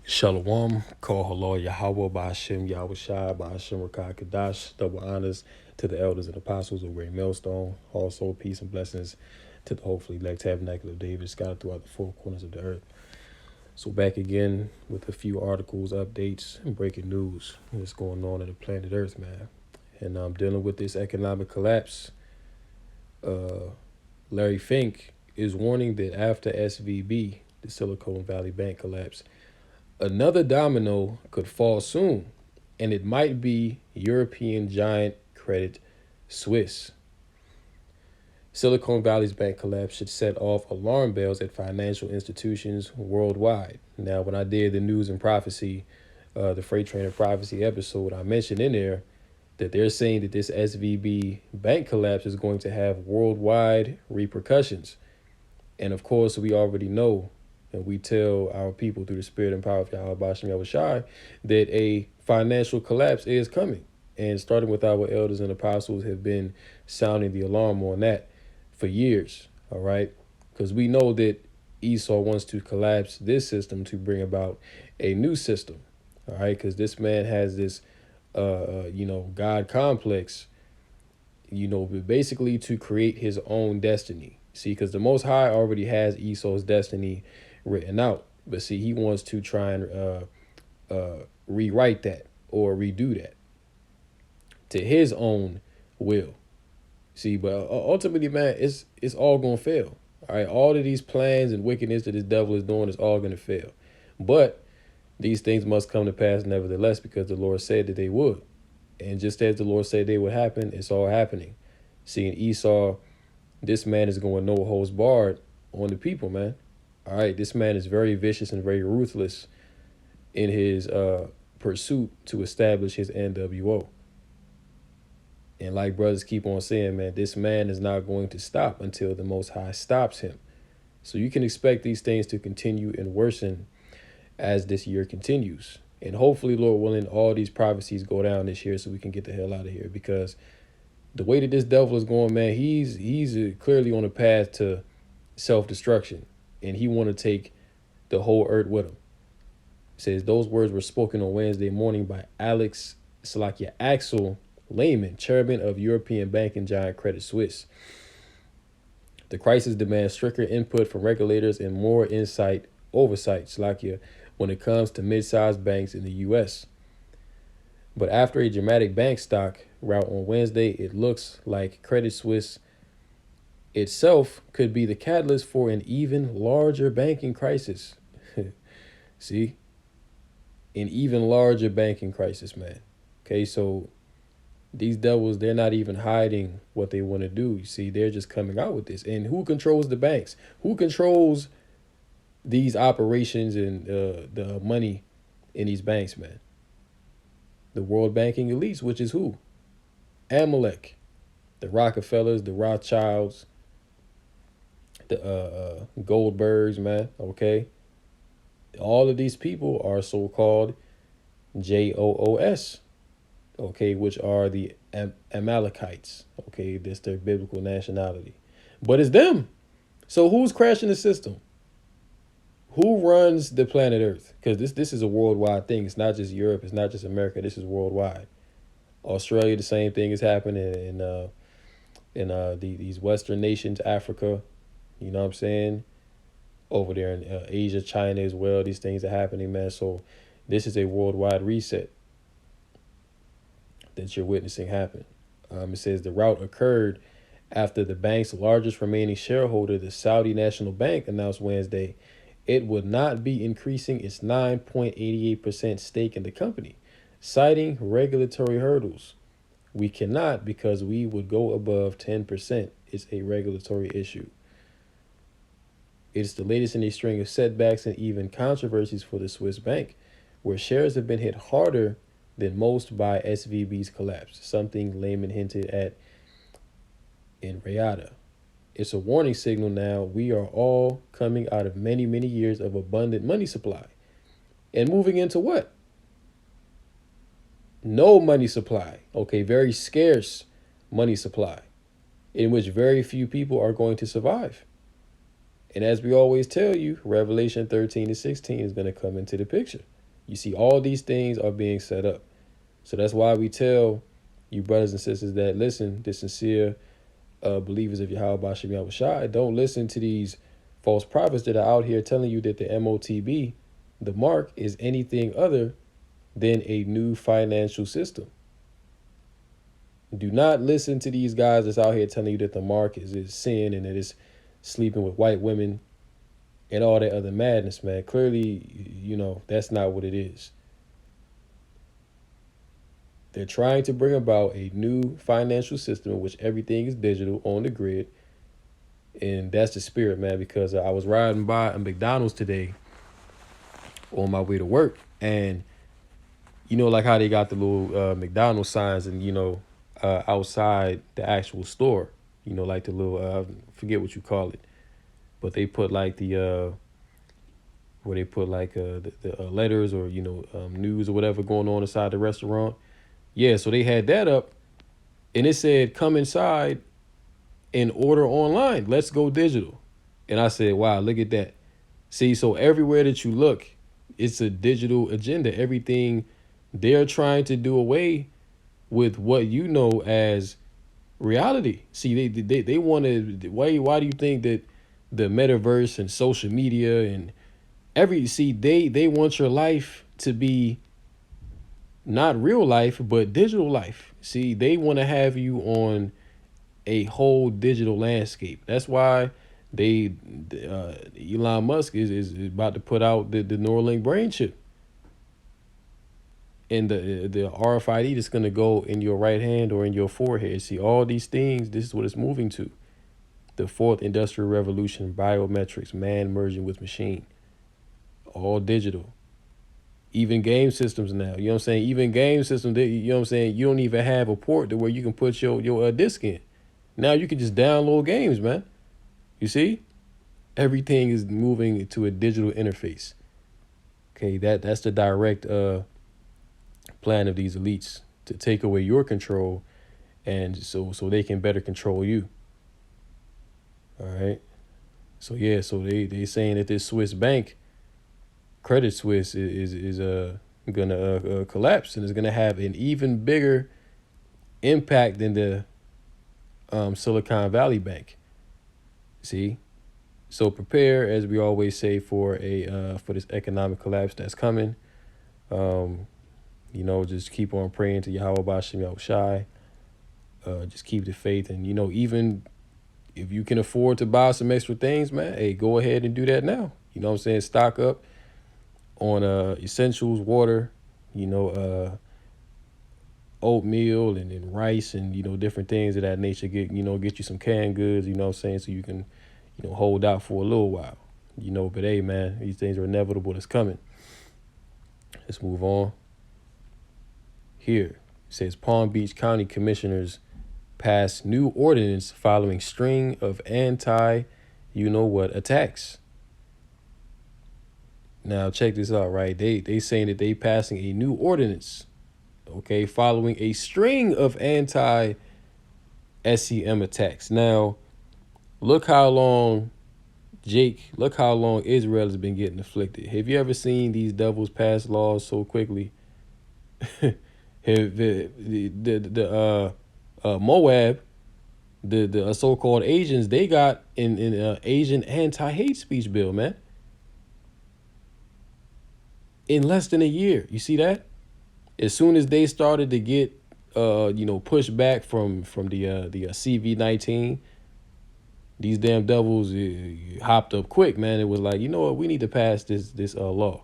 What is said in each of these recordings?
Shalom, call halal Yahweh by Hashem Yahweh Shai by Hashem Rakah Kadash. Double honors to the elders and apostles of Great Millstone. Also, peace and blessings to the hopefully elect tabernacle of David scattered throughout the four corners of the earth. So, back again with a few articles, updates, and breaking news. What's going on the planet Earth, man? And I'm dealing with this economic collapse. Larry Fink is warning that after SVB, the Silicon Valley Bank collapse, another domino could fall soon, and it might be European giant Credit Suisse. Silicon Valley's bank collapse should set off alarm bells at financial institutions worldwide. Now, when I did the news and prophecy, the freight train and prophecy episode, I mentioned in there that they're saying that this SVB bank collapse is going to have worldwide repercussions. And of course, we already know, and we tell our people through the spirit and power of Yahweh Bashem Yahweh Shai, that a financial collapse is coming. And starting with our elders and apostles have been sounding the alarm on that for years, all right? Because we know that Esau wants to collapse this system to bring about a new system, all right? Because this man has this, God complex, basically to create his own destiny. See, because the Most High already has Esau's destiny written out. But see, he wants to try and rewrite that or redo that to his own will. See, but ultimately, man, it's all going to fail. All right, all of these plans and wickedness that this devil is doing is all going to fail. But these things must come to pass nevertheless because the Lord said that they would. And just as the Lord said they would happen, it's all happening. See, in Esau, this man is going no holds barred on the people, man. All right, this man is very vicious and very ruthless in his pursuit to establish his NWO. And like brothers keep on saying, man, this man is not going to stop until the Most High stops him. So you can expect these things to continue and worsen as this year continues. And hopefully, Lord willing, all these prophecies go down this year so we can get the hell out of here. Because the way that this devil is going, man, he's clearly on a path to self-destruction. And he want to take the whole earth with him. It says those words were spoken on Wednesday morning by Axel Lehman, chairman of European banking giant Credit Suisse. The crisis demands stricter input from regulators and more oversight, when it comes to mid-sized banks in the U.S. But after a dramatic bank stock rout on Wednesday, it looks like Credit Suisse itself could be the catalyst for an even larger banking crisis. See? An even larger banking crisis, man. Okay, so these devils, they're not even hiding what they want to do. You see, they're just coming out with this. And who controls the banks? Who controls these operations and the money in these banks, man? The world banking elites, which is who? Amalek, the Rockefellers, the Rothschilds, the Goldbergs, man, okay? All of these people are so-called JOOS, okay, which are the Amalekites, okay? That's their biblical nationality. But it's them. So who's crashing the system? Who runs the planet Earth? Because this is a worldwide thing. It's not just Europe. It's not just America. This is worldwide. Australia, the same thing is happening in these Western nations, Africa. You know what I'm saying? Over there in Asia, China as well. These things are happening, man. So this is a worldwide reset that you're witnessing happen. It says the rout occurred after the bank's largest remaining shareholder, the Saudi National Bank, announced Wednesday it would not be increasing its 9.88% stake in the company, citing regulatory hurdles. We cannot because we would go above 10%. It's a regulatory issue. It's the latest in a string of setbacks and even controversies for the Swiss bank, where shares have been hit harder than most by SVB's collapse, something Lehman hinted at in Riyadh. It's a warning signal now. We are all coming out of many, many years of abundant money supply and moving into what? No money supply. Okay, very scarce money supply in which very few people are going to survive. And as we always tell you, Revelation 13 to 16 is going to come into the picture. You see, all these things are being set up. So that's why we tell you brothers and sisters that listen, the sincere believers of Yahweh Bashim Yahushai, don't listen to these false prophets that are out here telling you that the MOTB, the mark, is anything other than a new financial system. Do not listen to these guys that's out here telling you that the mark is sin and that it's sleeping with white women and all that other madness, man. Clearly, that's not what it is. They're trying to bring about a new financial system in which everything is digital on the grid. And that's the spirit, man, because I was riding by a McDonald's today on my way to work. And, like how they got the little McDonald's signs and, outside the actual store, like the little, forget what you call it. But they put like the, where they put like the letters or, news or whatever going on inside the restaurant. Yeah, so they had that up, and it said, come inside and order online. Let's go digital. And I said, wow, look at that. See, so everywhere that you look, it's a digital agenda. Everything they're trying to do away with what you know as reality. See, they want to, why do you think that the metaverse and social media and they want your life to be not real life, but digital life. See, they want to have you on a whole digital landscape. That's why Elon Musk is about to put out the Neuralink brain chip. And the RFID that's going to go in your right hand or in your forehead. See, all these things, this is what it's moving to. The fourth industrial revolution, biometrics, man merging with machine. All digital. Even game systems now, you know what I'm saying? Even game systems, you know what I'm saying? You don't even have a port to where you can put your disc in. Now you can just download games, man. You see? Everything is moving to a digital interface. Okay, that's the direct plan of these elites to take away your control, and so they can better control you. All right. So yeah, so they saying that this Swiss bank, Credit Suisse, is gonna collapse and is gonna have an even bigger impact than the Silicon Valley Bank. See, so prepare, as we always say, for this economic collapse that's coming. Just keep on praying to Yahweh Bashim Yahushai. Just keep the faith, and even if you can afford to buy some extra things, man, hey, go ahead and do that now. You know what I'm saying? Stock up on essentials, water, oatmeal and rice and different things of that nature. Get you some canned goods, you know what I'm saying, so you can hold out for a little while. But hey, man, these things are inevitable. That's coming. Let's move on. Here it says Palm Beach County commissioners passed new ordinance following string of attacks. Now, check this out, right? They saying that they passing a new ordinance, okay, following a string of anti-SEM attacks. Now, look how long Israel has been getting afflicted. Have you ever seen these devils pass laws so quickly? Moab, the so-called Asians, they got an Asian anti-hate speech bill, man. In less than a year. You see that? As soon as they started to get pushed back from the CV-19, these damn devils hopped up quick, man. It was like, you know what, we need to pass this law.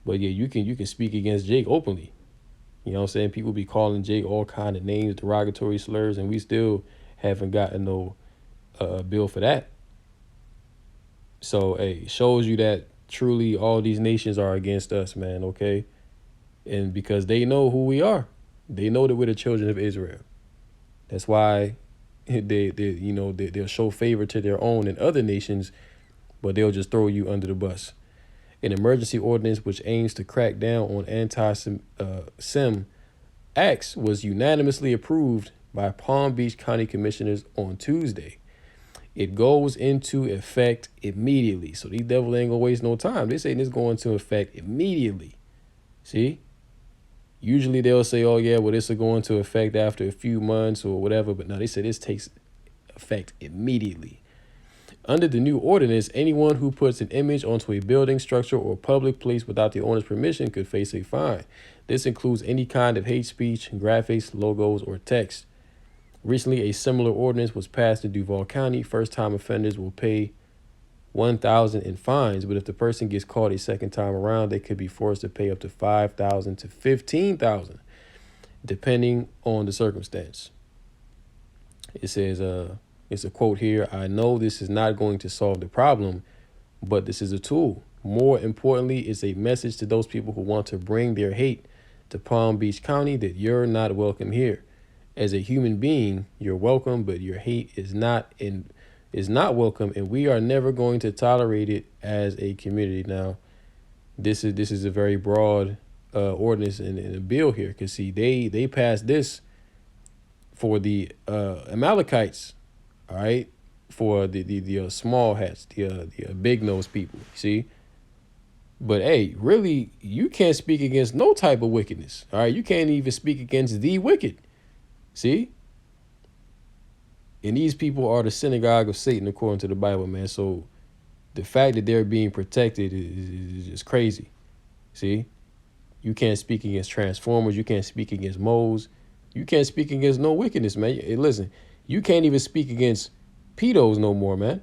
But yeah, you can speak against Jake openly. You know what I'm saying? People be calling Jake all kind of names, derogatory slurs, and we still haven't gotten no bill for that. So hey, shows you that truly all these nations are against us, man, okay? And because they know who we are. They know that we're the children of Israel. That's why they'll show favor to their own and other nations, but they'll just throw you under the bus. An emergency ordinance which aims to crack down on anti-SEM acts was unanimously approved by Palm Beach County commissioners on Tuesday. It goes into effect immediately. So these devils ain't gonna waste no time. They say this going into effect immediately. See? Usually they'll say, oh yeah, well, this will go into effect after a few months or whatever. But no, they say this takes effect immediately. Under the new ordinance, anyone who puts an image onto a building, structure, or public place without the owner's permission could face a fine. This includes any kind of hate speech, graphics, logos, or text. Recently, a similar ordinance was passed in Duval County. First-time offenders will pay $1,000 in fines, but if the person gets caught a second time around, they could be forced to pay up to $5,000 to $15,000, depending on the circumstance. It says, it's a quote here: "I know this is not going to solve the problem, but this is a tool. More importantly, it's a message to those people who want to bring their hate to Palm Beach County that you're not welcome here. As a human being, you're welcome, but your hate is not welcome, and we are never going to tolerate it as a community." Now, this is a very broad ordinance and a bill here, because see, they passed this for the Amalekites, all right, for the small hats, the big nose people, see. But hey, really, you can't speak against no type of wickedness, all right. You can't even speak against the wicked, see. And these people are the synagogue of Satan, according to the Bible, man. So the fact that they're being protected is just crazy. See, you can't speak against Transformers. You can't speak against moles. You can't speak against no wickedness, man. Hey, listen, you can't even speak against pedos no more, man.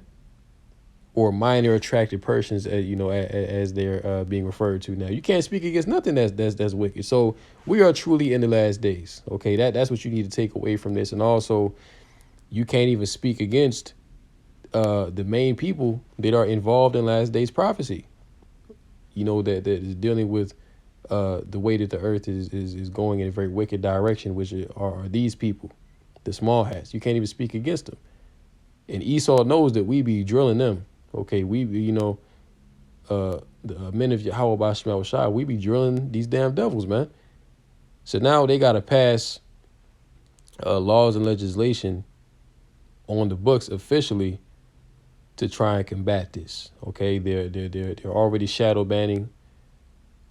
Or minor attracted persons, as they're being referred to now. You can't speak against nothing that's wicked. So we are truly in the last days. Okay, that's what you need to take away from this. And also, you can't even speak against the main people that are involved in last days prophecy. That is dealing with the way that the earth is going in a very wicked direction, which are these people, the small hats. You can't even speak against them. And Esau knows that we be drilling them. Okay, we the men of Yahweh Shema Shai, we be drilling these damn devils, man. So now they got to pass laws and legislation on the books officially to try and combat this. Okay, they're already shadow banning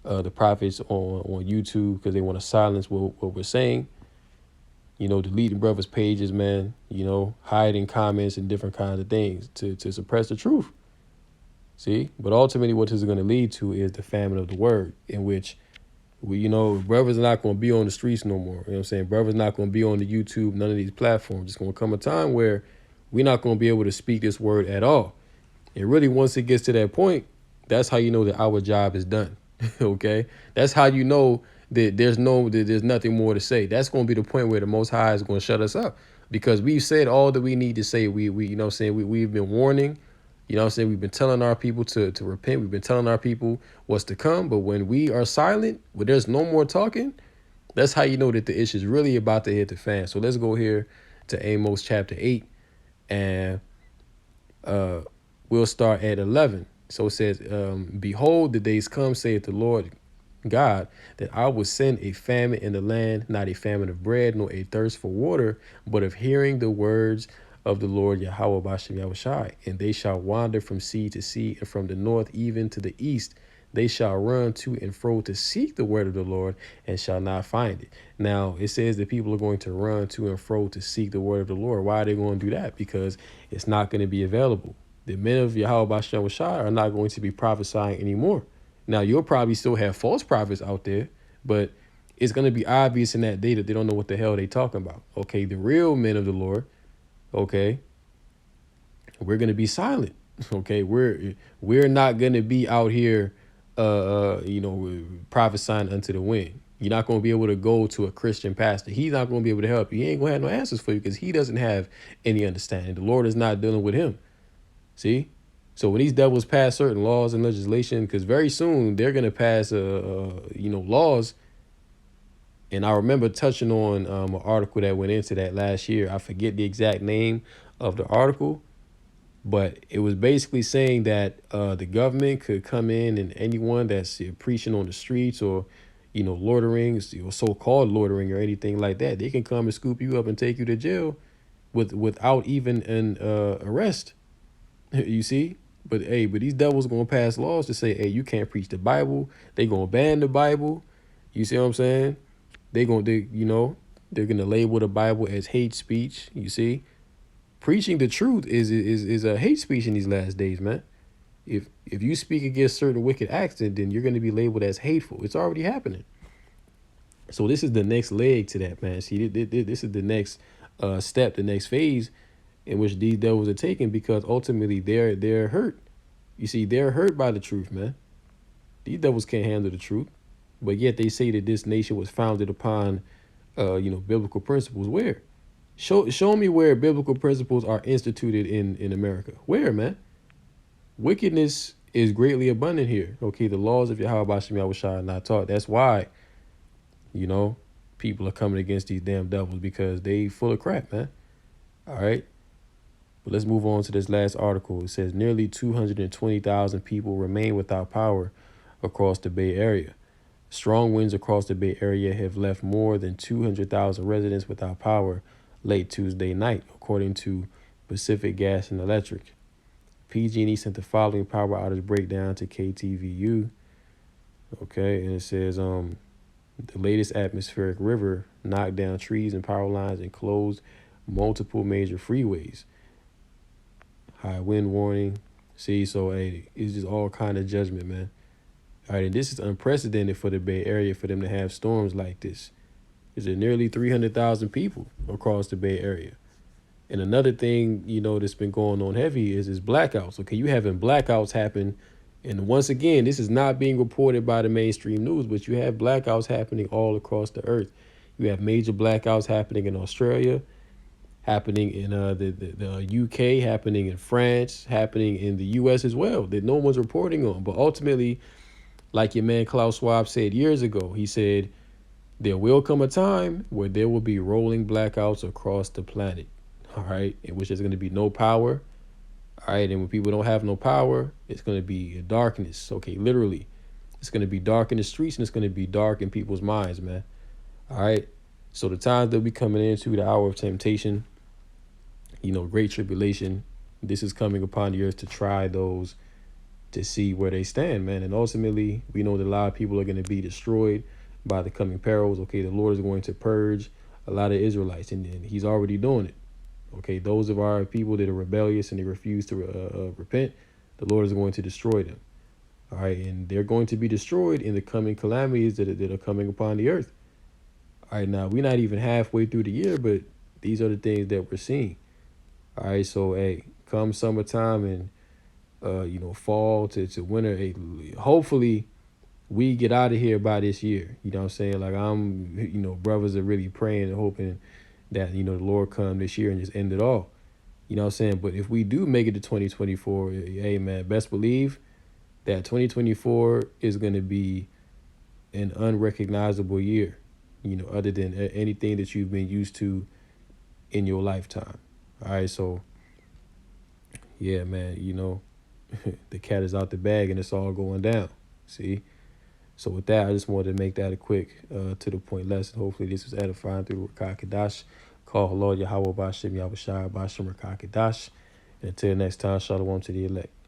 the prophets on YouTube because they want to silence what we're saying. Deleting brothers' pages, man. Hiding comments and different kinds of things to suppress the truth. See, but ultimately, what this is going to lead to is the famine of the word, in which brothers are not going to be on the streets no more. You know what I'm saying? Brothers not going to be on the YouTube, none of these platforms. It's going to come a time where we're not going to be able to speak this word at all. And really, once it gets to that point, that's how you know that our job is done. Okay, that's how you know that there's nothing more to say. That's going to be the point where the Most High is going to shut us up, because we've said all that we need to say. We've been warning. We've been telling our people to repent. We've been telling our people what's to come. But when we are silent, when there's no more talking, that's how you know that the issue is really about to hit the fan. So let's go here to Amos chapter 8, and we'll start at 11. So it says, "Behold, the days come, saith the Lord God, that I will send a famine in the land, not a famine of bread, nor a thirst for water, but of hearing the words of the Lord Yahweh Bashem Yahushai. And they shall wander from sea to sea, and from the north even to the east. They shall run to and fro to seek the word of the Lord, and shall not find it." Now, it says that people are going to run to and fro to seek the word of the Lord. Why are they going to do that? Because it's not going to be available. The men of Yahweh Bashem Yahushai are not going to be prophesying anymore. Now, you'll probably still have false prophets out there, but it's going to be obvious in that day that they don't know what the hell they talking about. Okay, the real men of the Lord, okay, we're going to be silent. Okay, we're not going to be out here prophesying unto the wind. You're not going to be able to go to a Christian pastor. He's not going to be able to help you. He ain't going to have no answers for you, because he doesn't have any understanding. The Lord is not dealing with him. See? So when these devils pass certain laws and legislation, because very soon they're going to pass laws. And I remember touching on an article that went into that last year. I forget the exact name of the article, but it was basically saying that the government could come in, and anyone that's preaching on the streets or loitering, or so-called loitering or anything like that, they can come and scoop you up and take you to jail without even an arrest. You see? But hey, but these devils gonna pass laws to say, hey, you can't preach the Bible. They gonna ban the Bible. You see what I'm saying? They're gonna label the Bible as hate speech. You see? Preaching the truth is a hate speech in these last days, man. If you speak against certain wicked acts, then you're gonna be labeled as hateful. It's already happening. So this is the next leg to that, man. See, this is the next step, the next phase in which these devils are taking, because ultimately they're hurt. You see, they're hurt by the truth, man. These devils can't handle the truth, but yet they say that this nation was founded upon, biblical principles. Where? Show me where biblical principles are instituted in America. Where, man? Wickedness is greatly abundant here. Okay, the laws of Yahweh Bashem Yahushua are not taught. That's why, you know, people are coming against these damn devils, because they full of crap, man. All right. But let's move on to this last article. It says nearly 220,000 people remain without power across the Bay Area. Strong winds across the Bay Area have left more than 200,000 residents without power late Tuesday night, according to Pacific Gas and Electric. PG&E sent the following power outage breakdown to KTVU. Okay, and it says the latest atmospheric river knocked down trees and power lines and closed multiple major freeways. High wind warning. See, so hey, it's just all kind of judgment, man. All right, and this is unprecedented for the Bay Area, for them to have storms like this. There's nearly 300,000 people across the Bay Area. And another thing, that's been going on heavy is blackouts. Okay, you having blackouts happen. And once again, this is not being reported by the mainstream news, but you have blackouts happening all across the earth. You have major blackouts happening in Australia, happening in the UK, happening in France, happening in the US as well, that no one's reporting on. But ultimately, like your man Klaus Schwab said years ago, he said, there will come a time where there will be rolling blackouts across the planet. All right, in which there's going to be no power. All right, and when people don't have no power, it's going to be darkness. Okay, literally, it's going to be dark in the streets, and it's going to be dark in people's minds, man. All right, so the times that we coming into, the hour of temptation, great tribulation, this is coming upon the earth to try those to see where they stand, man. And ultimately, we know that a lot of people are going to be destroyed by the coming perils. Okay, the Lord is going to purge a lot of Israelites, and he's already doing it. Okay, those of our people that are rebellious and they refuse to repent, the Lord is going to destroy them. All right, and they're going to be destroyed in the coming calamities that are coming upon the earth. All right, now we're not even halfway through the year, but these are the things that we're seeing. All right, so hey, come summertime and fall to winter, hey, hopefully we get out of here by this year. You know what I'm saying? Like brothers are really praying and hoping that, the Lord come this year and just end it all. You know what I'm saying? But if we do make it to 2024, hey, man, best believe that 2024 is going to be an unrecognizable year, other than anything that you've been used to in your lifetime. All right, so, yeah, man, the cat is out the bag and it's all going down. See? So with that, I just wanted to make that a quick, to the point lesson. Hopefully this was edifying through Rakah Kadash. Call Lord Yahweh Bashem Yahushua Bashem Rakah Kadash. And until next time, shalom to the elect.